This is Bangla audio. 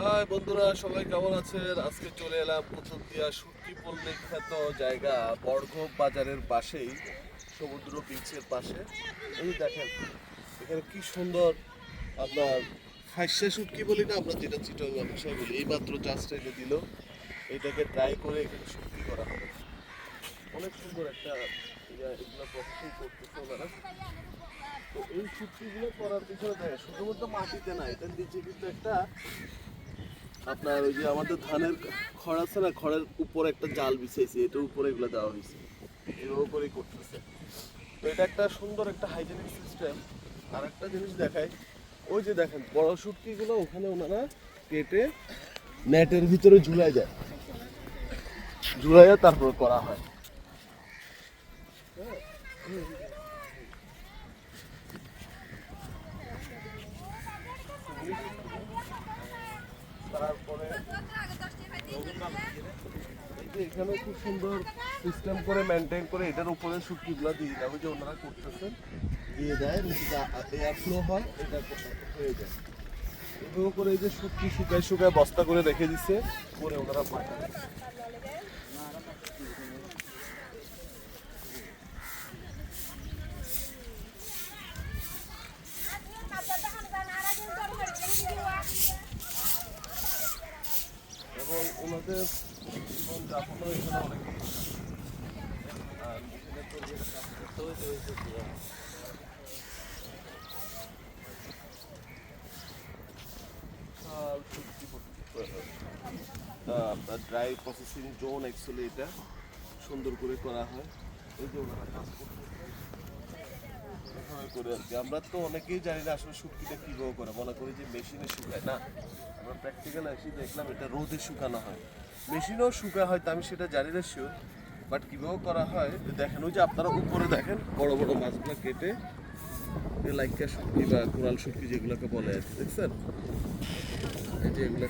হাই বন্ধুরা, সবাই কেমন আছেন? আজকে চলে এলাম কুতুবদিয়া শুটকি পল্লী খ্যাত জায়গা বড়ঘোপ বাজারের পাশেই, সমুদ্র বিচের পাশে। এই দেখেন এখানে কি সুন্দর আপনার ফাইসা শুটকি বলি না আমরা, যেটা চিটং ভাষায় বলি। এই মাত্র জাস্ট এনে দিল, এটাকে ট্রাই করে এখানে শুটকি করা হবে। অনেক সুন্দর একটা এগুলো প্রসেসিং করতেছে ওনারা। তো এই শুটকিগুলো করার পিছনে দেখেন শুধুমাত্র মাটিতে না, এটার নিচে কিন্তু একটা আপনার ওই যে আমাদের ধানের খড় আছে না, খড়ের উপরে একটা জাল বিছাইছে, এটার উপরে এগুলো দেওয়া হয়েছে, এভাবে করেই করতেছে। তো এটা একটা সুন্দর একটা হাইজেনিক সিস্টেম। আর একটা জিনিস দেখায়, ওই যে দেখেন বড় শুটকিগুলো ওখানে ওনারা কেটে নেটের ভিতরে ঝুলাই দেয়, ঝুলাইয়া তারপর করা হয়। তারপরে এখানে খুব সুন্দর সিস্টেম করে মেনটেন করে এটার উপরে শুটকিগুলো দিয়ে দেয়, ওই যে ওনারা করতেছেন, দিয়ে দেয়, এয়ার ফ্লো হয়, এটা হয়ে যায়। এভাবে করে এই যে শুটকি শুকায় শুকায় বস্তা করে রেখে দিচ্ছে, করে ওনারা পাঠায়। এবং ওনাদের জীবনযাপনও এখানে অনেক মেশিনের পরিবেশে কাজ করতে হয়েছে। আপনার ড্রাই প্রসেসিং জোন অ্যাকচুয়ালি এটা সুন্দর করে করা হয়। এই যে ওনারা কাজ করতে করে আর কি। আমরা তো অনেকেই জানি না আসলে শুটকিটা কীভাবে করে, মনে করি যে মেশিনে শুকায় না। আমরা প্র্যাকটিক্যাল এসে দেখলাম এটা রোদে শুকানো হয়, মেশিনেও শুকায় হয়তো, আমি সেটা জানি না শিওর, বাট কীভাবে করা হয় দেখেন। ওই যে আপনারা উপরে দেখেন বড় বড় মাছগুলো কেটে লাইকা শুটকি বা কোরাল শুটকি যেগুলোকে বলে আর কি, দেখছেন? এই যে এগুলো